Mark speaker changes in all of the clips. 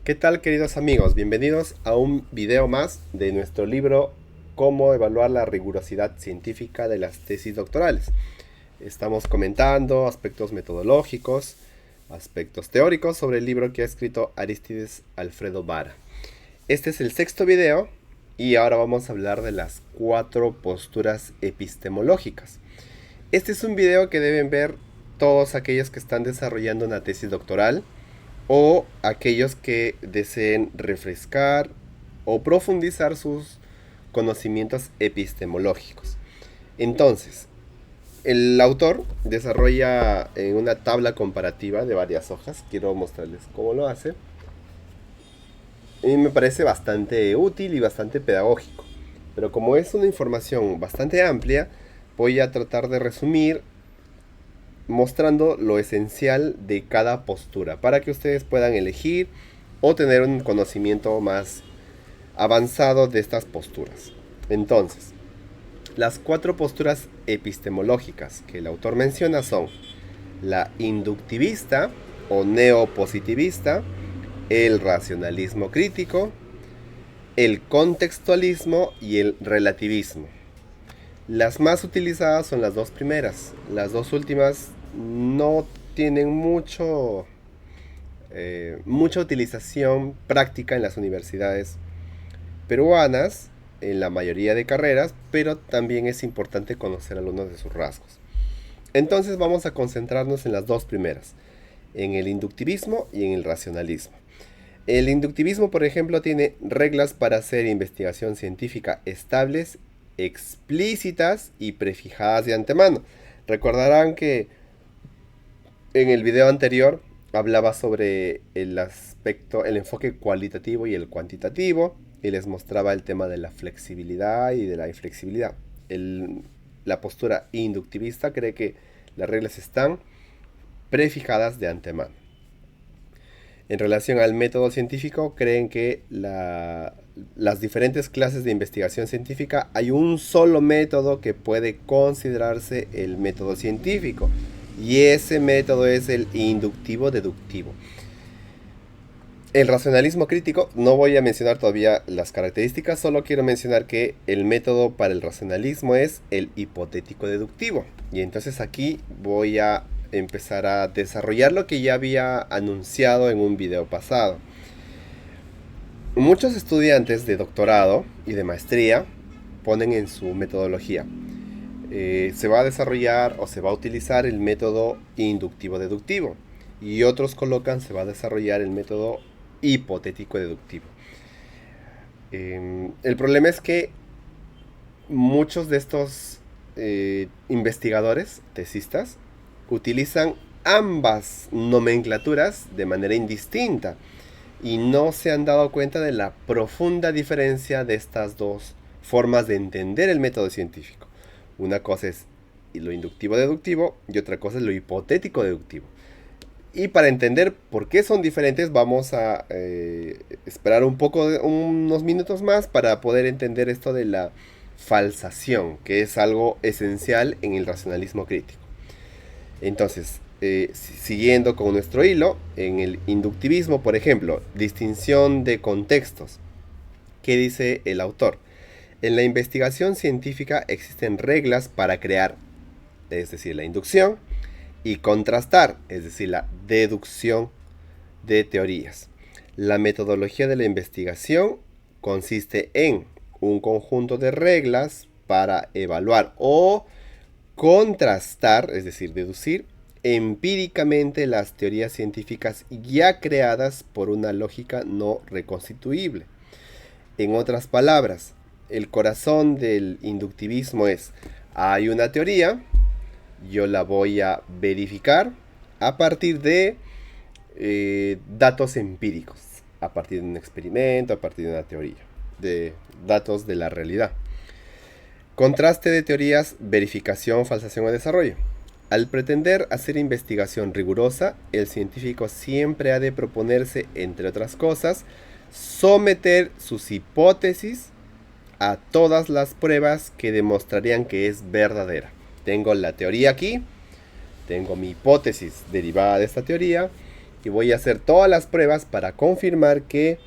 Speaker 1: ¿Qué tal, queridos amigos? Bienvenidos a un video más de nuestro libro Cómo evaluar la rigurosidad científica de las tesis doctorales. Estamos comentando aspectos metodológicos, aspectos teóricos sobre el libro que ha escrito Arístides Alfredo Vara. Este es el sexto video y ahora vamos a hablar de las 4 posturas epistemológicas. Este es un video que deben ver todos aquellos que están desarrollando una tesis doctoral o aquellos que deseen refrescar o profundizar sus conocimientos epistemológicos. Entonces, el autor desarrolla en una tabla comparativa de varias hojas. Quiero mostrarles cómo lo hace. Y me parece bastante útil y bastante pedagógico. Pero como es una información bastante amplia, voy a tratar de resumir mostrando lo esencial de cada postura para que ustedes puedan elegir o tener un conocimiento más avanzado de estas posturas. Entonces, las 4 posturas epistemológicas que el autor menciona son la inductivista o neopositivista, el racionalismo crítico, el contextualismo y el relativismo. Las más utilizadas son las dos primeras. Las dos últimas no tienen mucha utilización práctica en las universidades peruanas, en la mayoría de carreras, pero también es importante conocer algunos de sus rasgos. Entonces vamos a concentrarnos en las dos primeras, en el inductivismo y en el racionalismo. El inductivismo, por ejemplo, tiene reglas para hacer investigación científica estables, explícitas y prefijadas de antemano. Recordarán que en el video anterior hablaba sobre el aspecto, el enfoque cualitativo y el cuantitativo, y les mostraba el tema de la flexibilidad y de la inflexibilidad. La postura inductivista cree que las reglas están prefijadas de antemano. En relación al método científico, creen que las diferentes clases de investigación científica hay un solo método que puede considerarse el método científico, y ese método es el inductivo-deductivo. El racionalismo crítico, no voy a mencionar todavía las características, solo quiero mencionar que el método para el racionalismo es el hipotético-deductivo. Y entonces aquí voy a empezar a desarrollar lo que ya había anunciado en un video pasado. Muchos estudiantes de doctorado y de maestría ponen en su metodología: se va a desarrollar o se va a utilizar el método inductivo-deductivo, y otros colocan se va a desarrollar el método hipotético-deductivo. El problema es que muchos de estos investigadores, tesistas, utilizan ambas nomenclaturas de manera indistinta y no se han dado cuenta de la profunda diferencia de estas dos formas de entender el método científico. Una cosa es lo inductivo-deductivo y otra cosa es lo hipotético-deductivo. Y para entender por qué son diferentes, vamos a esperar unos minutos más para poder entender esto de la falsación, que es algo esencial en el racionalismo crítico. Entonces, siguiendo con nuestro hilo, en el inductivismo, por ejemplo, distinción de contextos. ¿Qué dice el autor? En la investigación científica existen reglas para crear, es decir, la inducción, y contrastar, es decir, la deducción de teorías. La metodología de la investigación consiste en un conjunto de reglas para evaluar o contrastar, es decir, deducir empíricamente las teorías científicas ya creadas por una lógica no reconstituible. En otras palabras, el corazón del inductivismo es: hay una teoría, yo la voy a verificar a partir de datos empíricos, a partir de un experimento, a partir de una teoría, de datos de la realidad. Contraste de teorías, verificación, falsación o desarrollo. Al pretender hacer investigación rigurosa, el científico siempre ha de proponerse, entre otras cosas, someter sus hipótesis a todas las pruebas que demostrarían que es verdadera. Tengo la teoría aquí, tengo mi hipótesis derivada de esta teoría, y voy a hacer todas las pruebas para confirmar que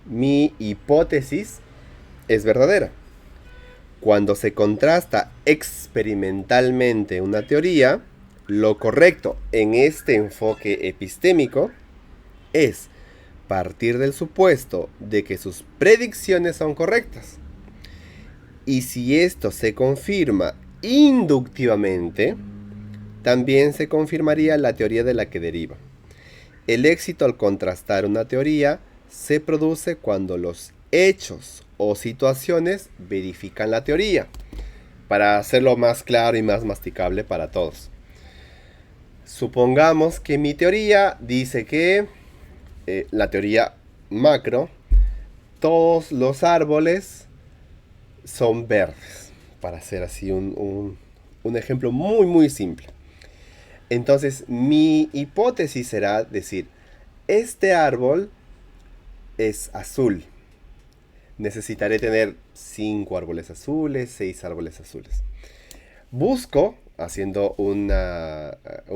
Speaker 1: mi hipótesis es verdadera. Cuando se contrasta experimentalmente una teoría, lo correcto en este enfoque epistémico es partir del supuesto de que sus predicciones son correctas. Y si esto se confirma inductivamente, también se confirmaría la teoría de la que deriva. El éxito al contrastar una teoría se produce cuando los hechos o situaciones verifican la teoría, para hacerlo más claro y más masticable para todos. Supongamos que mi teoría dice que, la teoría macro, todos los árboles son verdes, para hacer así un ejemplo muy muy simple. Entonces mi hipótesis será decir, este árbol es azul. Necesitaré tener 5 árboles azules, 6 árboles azules. Busco, haciendo un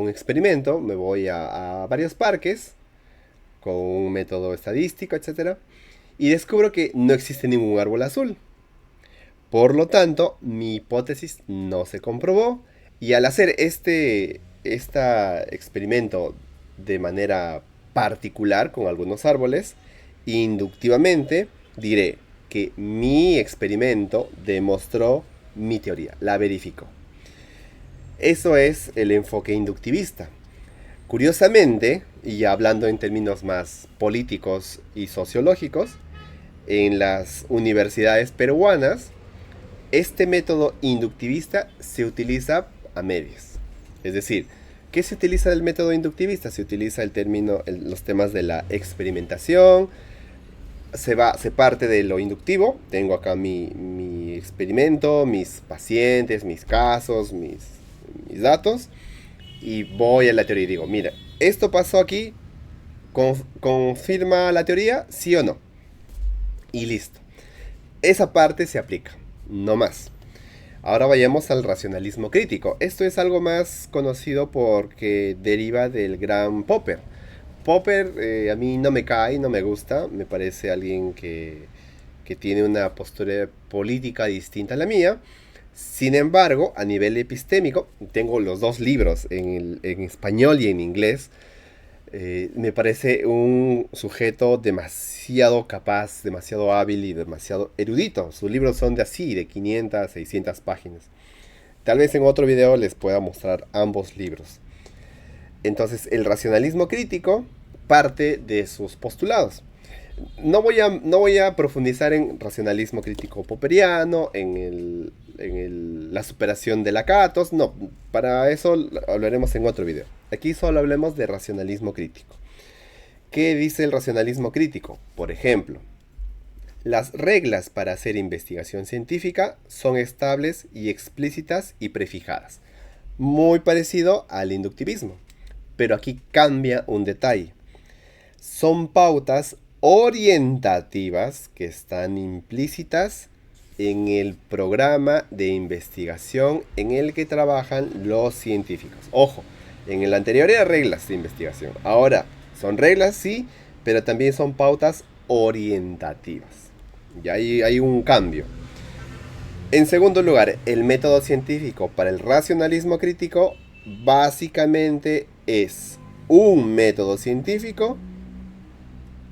Speaker 1: experimento, me voy a varios parques con un método estadístico, etc. Y descubro que no existe ningún árbol azul. Por lo tanto, mi hipótesis no se comprobó. Y al hacer este experimento de manera particular con algunos árboles, inductivamente diré que mi experimento demostró mi teoría, la verificó. Eso es el enfoque inductivista. Curiosamente, y hablando en términos más políticos y sociológicos, en las universidades peruanas, este método inductivista se utiliza a medias. Es decir, ¿qué se utiliza del método inductivista? Se utiliza los temas de la experimentación. Se parte de lo inductivo. Tengo acá mi experimento, mis pacientes, mis casos, mis datos. Y voy a la teoría y digo, mira, esto pasó aquí, ¿confirma la teoría? ¿Sí o no? Y listo. Esa parte se aplica, no más. Ahora vayamos al racionalismo crítico. Esto es algo más conocido porque deriva del gran Popper. Popper a mí no me cae, no me gusta. Me parece alguien que tiene una postura política distinta a la mía. Sin embargo, a nivel epistémico, tengo los dos libros en español y en inglés. Me parece un sujeto demasiado capaz, demasiado hábil y demasiado erudito. Sus libros son de 500, 600 páginas. Tal vez en otro video les pueda mostrar ambos libros. Entonces, el racionalismo crítico parte de sus postulados. No voy a profundizar en racionalismo crítico popperiano, en la superación de Lakatos. No, para eso hablaremos en otro video. Aquí solo hablemos de racionalismo crítico. ¿Qué dice el racionalismo crítico? Por ejemplo, las reglas para hacer investigación científica son estables y explícitas y prefijadas. Muy parecido al inductivismo. Pero aquí cambia un detalle. Son pautas orientativas que están implícitas en el programa de investigación en el que trabajan los científicos. Ojo, en el anterior eran reglas de investigación. Ahora son reglas, sí, pero también son pautas orientativas. Y hay un cambio. En segundo lugar, el método científico para el racionalismo crítico básicamente es un método científico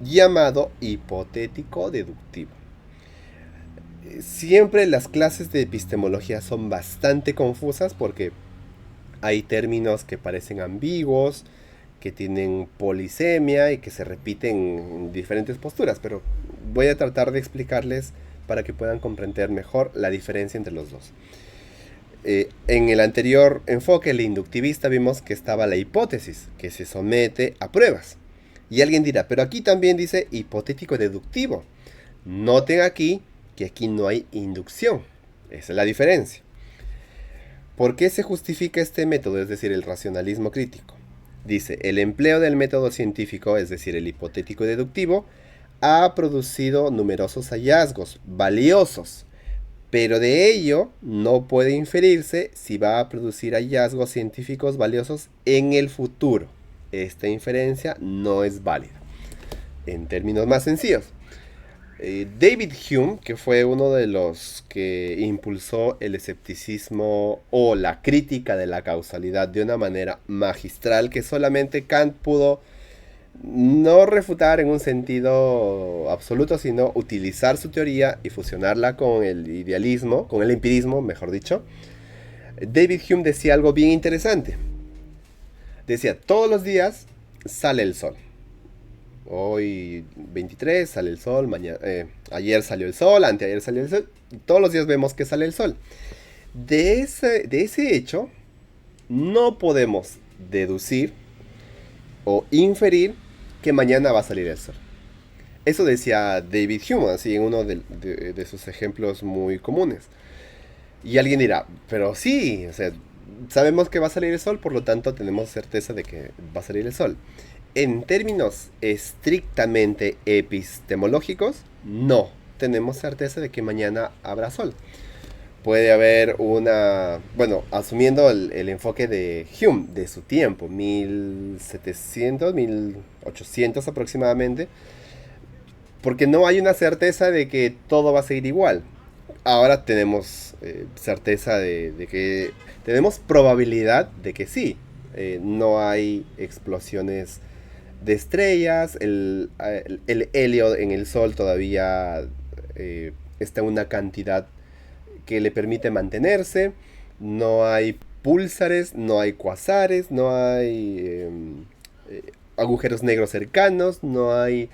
Speaker 1: llamado hipotético deductivo. Siempre las clases de epistemología son bastante confusas porque hay términos que parecen ambiguos, que tienen polisemia y que se repiten en diferentes posturas, pero voy a tratar de explicarles para que puedan comprender mejor la diferencia entre los dos. En el anterior enfoque, el inductivista, vimos que estaba la hipótesis, que se somete a pruebas. Y alguien dirá, pero aquí también dice hipotético deductivo. Noten aquí que aquí no hay inducción. Esa es la diferencia. ¿Por qué se justifica este método, es decir, el racionalismo crítico? Dice, el empleo del método científico, es decir, el hipotético deductivo, ha producido numerosos hallazgos valiosos, pero de ello no puede inferirse si va a producir hallazgos científicos valiosos en el futuro. esta inferencia no es válida. En términos más sencillos, David Hume, que fue uno de los que impulsó el escepticismo o la crítica de la causalidad de una manera magistral que solamente Kant pudo no refutar en un sentido absoluto, sino utilizar su teoría y fusionarla con el idealismo, con el empirismo, mejor dicho. David Hume decía algo bien interesante. Decía, todos los días sale el sol. Hoy 23 sale el sol, ayer salió el sol, anteayer salió el sol, y todos los días vemos que sale el sol. De ese hecho, no podemos deducir o inferir que mañana va a salir el sol. Eso decía David Hume, así en uno de sus ejemplos muy comunes. Y alguien dirá, pero sí, o sea, sabemos que va a salir el sol, por lo tanto tenemos certeza de que va a salir el sol. En términos estrictamente epistemológicos, no tenemos certeza de que mañana habrá sol. Puede haber asumiendo el enfoque de Hume, de su tiempo, 1700, 1800 aproximadamente, porque no hay una certeza de que todo va a seguir igual. Ahora tenemos certeza de que tenemos probabilidad de que sí. No hay explosiones de estrellas, el helio en el Sol todavía está en una cantidad que le permite mantenerse, no hay púlsares, no hay cuasares, no hay agujeros negros cercanos, no hay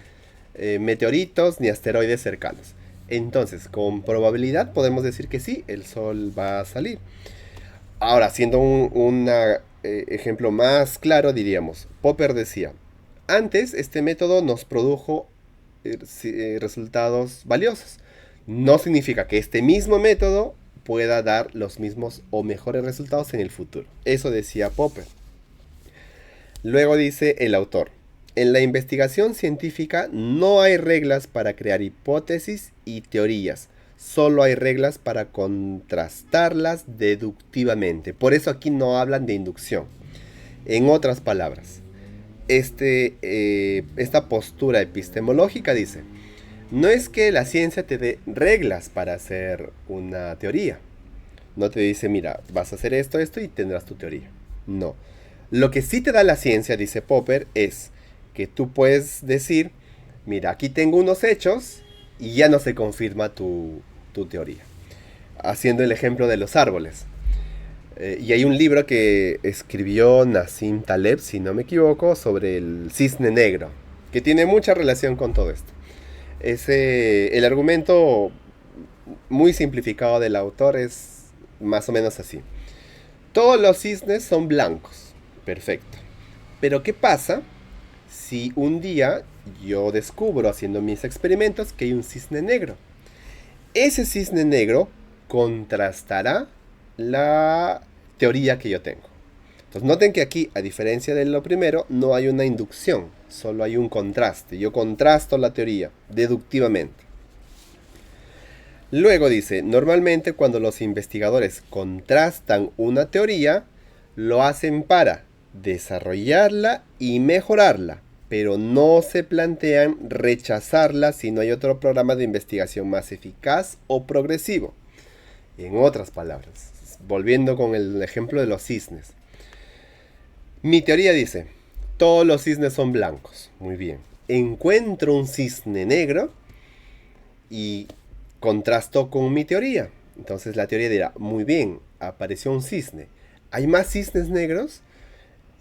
Speaker 1: meteoritos ni asteroides cercanos. Entonces, con probabilidad podemos decir que sí, el Sol va a salir. Ahora, siendo un ejemplo más claro, diríamos, Popper decía, antes este método nos produjo resultados valiosos. No significa que este mismo método pueda dar los mismos o mejores resultados en el futuro. Eso decía Popper. Luego dice el autor, en la investigación científica no hay reglas para crear hipótesis y teorías. Solo hay reglas para contrastarlas deductivamente. Por eso aquí no hablan de inducción. En otras palabras, esta postura epistemológica dice, no es que la ciencia te dé reglas para hacer una teoría. No te dice, mira, vas a hacer esto y tendrás tu teoría. No. Lo que sí te da la ciencia, dice Popper, es que tú puedes decir, mira, aquí tengo unos hechos y ya no se confirma tu teoría. Haciendo el ejemplo de los árboles. Y hay un libro que escribió Nassim Taleb, si no me equivoco, sobre el cisne negro, que tiene mucha relación con todo esto. El argumento muy simplificado del autor es más o menos así. Todos los cisnes son blancos. Perfecto. Pero ¿qué pasa si un día yo descubro haciendo mis experimentos que hay un cisne negro? Ese cisne negro contrastará la teoría que yo tengo. Entonces noten que aquí, a diferencia de lo primero, no hay una inducción, solo hay un contraste. Yo contrasto la teoría deductivamente. Luego dice, normalmente cuando los investigadores contrastan una teoría, lo hacen para desarrollarla y mejorarla, pero no se plantean rechazarla si no hay otro programa de investigación más eficaz o progresivo. En otras palabras, volviendo con el ejemplo de los cisnes. Mi teoría dice, todos los cisnes son blancos. Muy bien. Encuentro un cisne negro y contrasto con mi teoría. Entonces la teoría dirá, muy bien, apareció un cisne. ¿Hay más cisnes negros?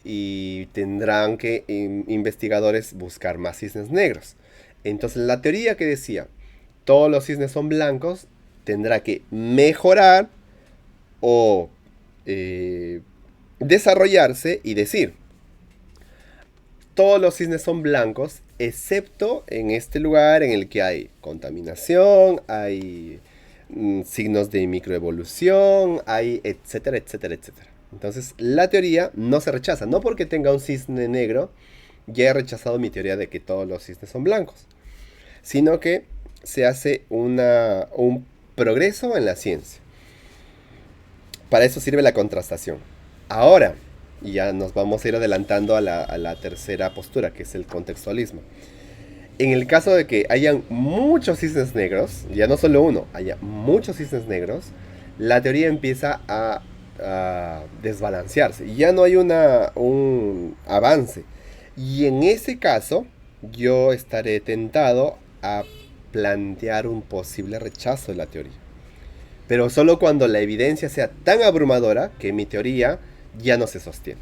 Speaker 1: Y tendrán que investigadores buscar más cisnes negros. Entonces la teoría que decía, todos los cisnes son blancos, tendrá que mejorar o desarrollarse y decir, todos los cisnes son blancos, excepto en este lugar en el que hay contaminación, hay signos de microevolución, hay etcétera, etcétera, etcétera. Entonces la teoría no se rechaza, no porque tenga un cisne negro, ya he rechazado mi teoría de que todos los cisnes son blancos, sino que se hace un progreso en la ciencia. Para eso sirve la contrastación. Ahora, y ya nos vamos a ir adelantando a la tercera postura, que es el contextualismo. En el caso de que hayan muchos cisnes negros, ya no solo uno, haya muchos cisnes negros, la teoría empieza a desbalancearse. Y ya no hay un avance. Y en ese caso, yo estaré tentado a plantear un posible rechazo de la teoría. Pero solo cuando la evidencia sea tan abrumadora que mi teoría ya no se sostiene.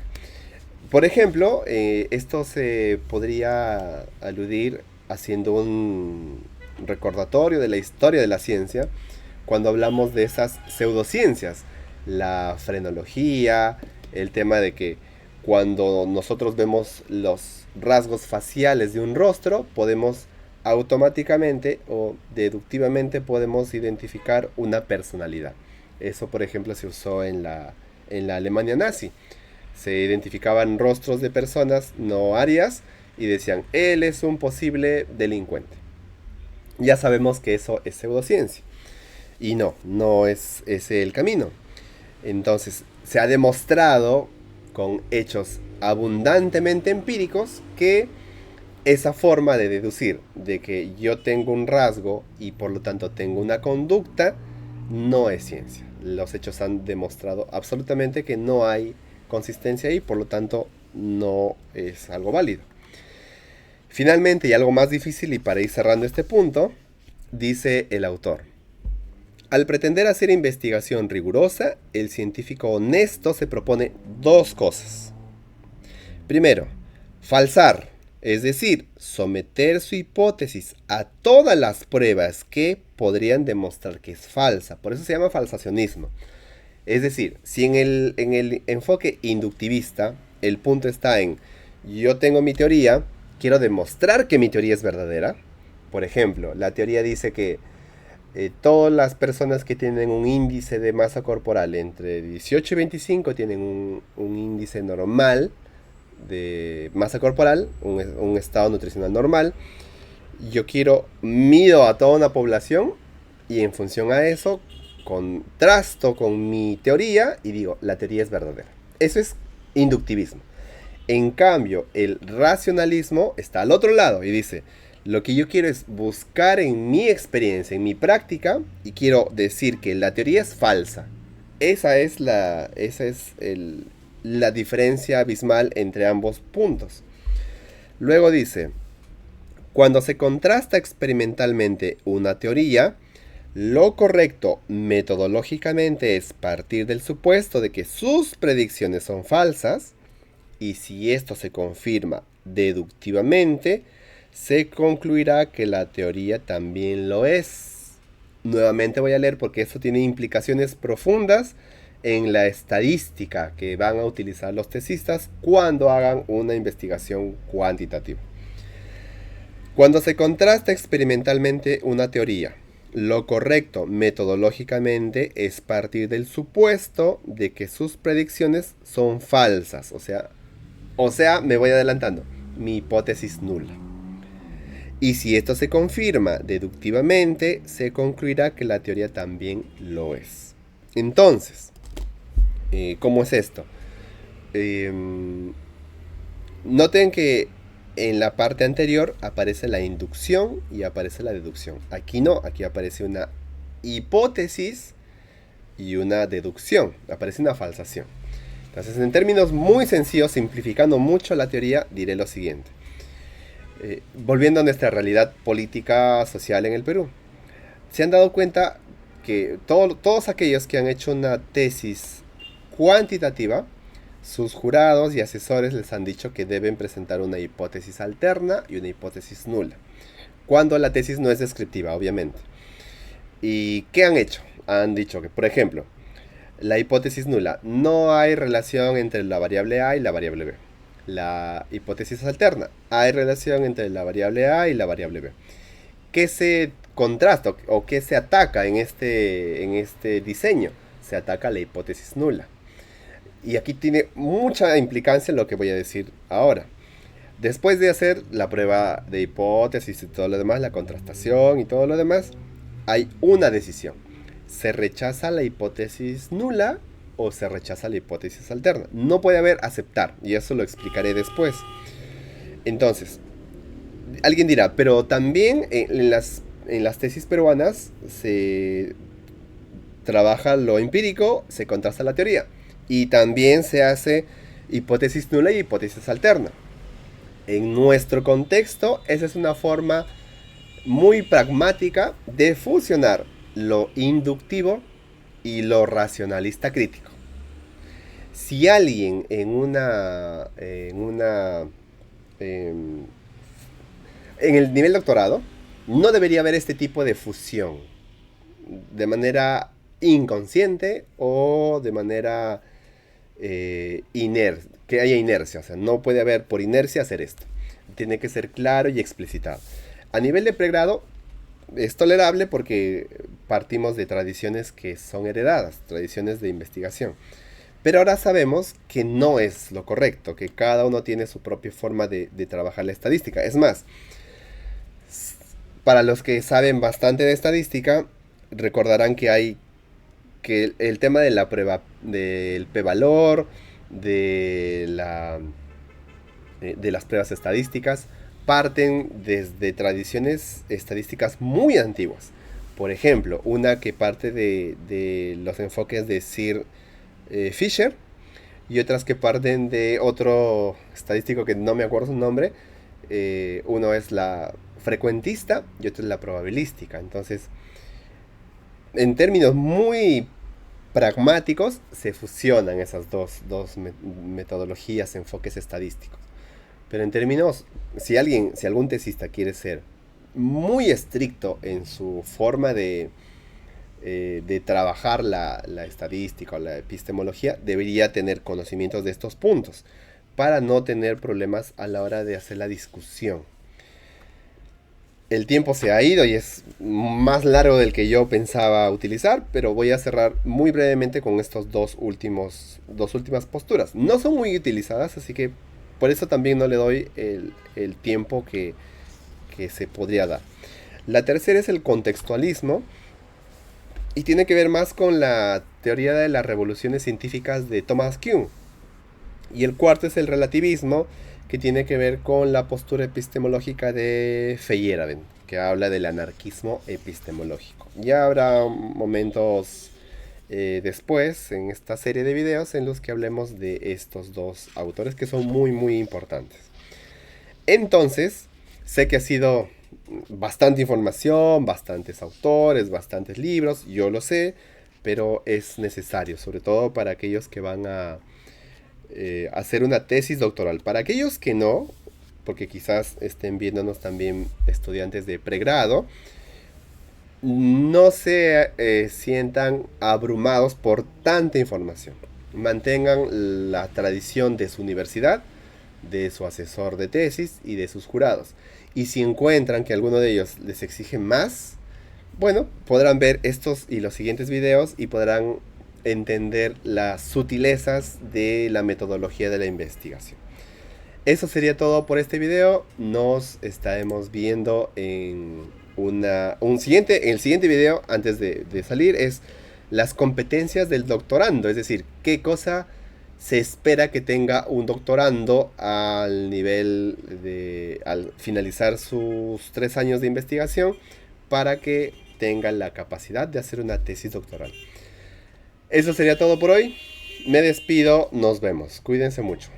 Speaker 1: Por ejemplo, esto se podría aludir haciendo un recordatorio de la historia de la ciencia cuando hablamos de esas pseudociencias, la frenología, el tema de que cuando nosotros vemos los rasgos faciales de un rostro, podemos automáticamente o deductivamente podemos identificar una personalidad. Eso, por ejemplo, se usó en la Alemania nazi. Se identificaban rostros de personas no arias y decían, él es un posible delincuente. Ya sabemos que eso es pseudociencia. Y no es ese el camino. Entonces, se ha demostrado con hechos abundantemente empíricos que esa forma de deducir de que yo tengo un rasgo y por lo tanto tengo una conducta no es ciencia. Los hechos han demostrado absolutamente que no hay consistencia y por lo tanto no es algo válido. Finalmente, y algo más difícil y para ir cerrando este punto, dice el autor: al pretender hacer investigación rigurosa, el científico honesto se propone dos cosas. Primero, falsar, es decir, someter su hipótesis a todas las pruebas que podrían demostrar que es falsa. Por eso se llama falsacionismo. Es decir, si en el enfoque inductivista el punto está en yo tengo mi teoría, quiero demostrar que mi teoría es verdadera. Por ejemplo, la teoría dice que todas las personas que tienen un índice de masa corporal entre 18 y 25 tienen un índice normal de masa corporal, un estado nutricional normal. Yo mido a toda una población y en función a eso contrasto con mi teoría y digo, la teoría es verdadera. Eso es inductivismo. En cambio, el racionalismo está al otro lado y dice, lo que yo quiero es buscar en mi experiencia, en mi práctica, y quiero decir que la teoría es falsa. Esa es la diferencia abismal entre ambos puntos. Luego dice, cuando se contrasta experimentalmente una teoría, lo correcto metodológicamente es partir del supuesto de que sus predicciones son falsas, y si esto se confirma deductivamente, se concluirá que la teoría también lo es. Nuevamente voy a leer porque esto tiene implicaciones profundas en la estadística que van a utilizar los tesistas cuando hagan una investigación cuantitativa. Cuando se contrasta experimentalmente una teoría, lo correcto metodológicamente es partir del supuesto de que sus predicciones son falsas. O sea, me voy adelantando, mi hipótesis nula. Y si esto se confirma deductivamente, se concluirá que la teoría también lo es. Entonces, ¿cómo es esto? Noten que en la parte anterior aparece la inducción y aparece la deducción. Aquí no, aquí aparece una hipótesis y una deducción, aparece una falsación. Entonces, en términos muy sencillos, simplificando mucho la teoría, diré lo siguiente. Volviendo a nuestra realidad política social en el Perú, se han dado cuenta que todos aquellos que han hecho una tesis cuantitativa, sus jurados y asesores les han dicho que deben presentar una hipótesis alterna y una hipótesis nula, cuando la tesis no es descriptiva, obviamente. ¿Y qué han hecho? Han dicho que, por ejemplo, la hipótesis nula, no hay relación entre la variable A y la variable B. La hipótesis alterna, hay relación entre la variable A y la variable B. ¿Qué se contrasta o qué se ataca en este diseño? Se ataca la hipótesis nula. Y aquí tiene mucha implicancia en lo que voy a decir ahora. Después de hacer la prueba de hipótesis y todo lo demás, la contrastación y todo lo demás, hay una decisión. Se rechaza la hipótesis nula o se rechaza la hipótesis alterna. No puede haber aceptar, y eso lo explicaré después. Entonces, alguien dirá, pero también en las tesis peruanas se trabaja lo empírico, se contrasta la teoría. Y también se hace hipótesis nula y hipótesis alterna. En nuestro contexto, esa es una forma muy pragmática de fusionar lo inductivo y lo racionalista crítico. Si alguien en el nivel doctorado, no debería haber este tipo de fusión de manera inconsciente o de manera que haya inercia. O sea, no puede haber por inercia hacer esto. Tiene que ser claro y explicitado. A nivel de pregrado es tolerable porque partimos de tradiciones que son heredadas, tradiciones de investigación. Pero ahora sabemos que no es lo correcto, que cada uno tiene su propia forma de trabajar la estadística. Es más, para los que saben bastante de estadística, recordarán que el tema de la prueba, del p-valor, de las pruebas estadísticas, parten desde tradiciones estadísticas muy antiguas. Por ejemplo, una que parte de los enfoques de Sir Fisher, y otras que parten de otro estadístico que no me acuerdo su nombre. Uno es la frecuentista y otro es la probabilística. Entonces, en términos muy pragmáticos, se fusionan esas dos metodologías, enfoques estadísticos. Pero en términos, si algún tesista quiere ser muy estricto en su forma de trabajar la estadística o la epistemología, debería tener conocimientos de estos puntos para no tener problemas a la hora de hacer la discusión. El tiempo se ha ido y es más largo del que yo pensaba utilizar, pero voy a cerrar muy brevemente con estos dos últimas posturas. No son muy utilizadas, así que por eso también no le doy el tiempo que se podría dar. La tercera es el contextualismo y tiene que ver más con la teoría de las revoluciones científicas de Thomas Kuhn. Y el cuarto es el relativismo, que tiene que ver con la postura epistemológica de Feyerabend, que habla del anarquismo epistemológico. Ya habrá momentos después en esta serie de videos en los que hablemos de estos dos autores que son muy muy importantes. Entonces, sé que ha sido bastante información, bastantes autores, bastantes libros, yo lo sé, pero es necesario, sobre todo para aquellos que van a hacer una tesis doctoral. Para aquellos que no, porque quizás estén viéndonos también estudiantes de pregrado, no se sientan abrumados por tanta información. Mantengan la tradición de su universidad, de su asesor de tesis y de sus jurados. Y si encuentran que alguno de ellos les exige más, bueno, podrán ver estos y los siguientes videos y podrán entender las sutilezas de la metodología de la investigación. Eso sería todo por este video. Nos estaremos viendo en el siguiente video antes de salir es las competencias del doctorando, es decir, qué cosa se espera que tenga un doctorando al finalizar sus 3 años de investigación para que tenga la capacidad de hacer una tesis doctoral. Eso sería todo por hoy. Me despido, nos vemos. Cuídense mucho.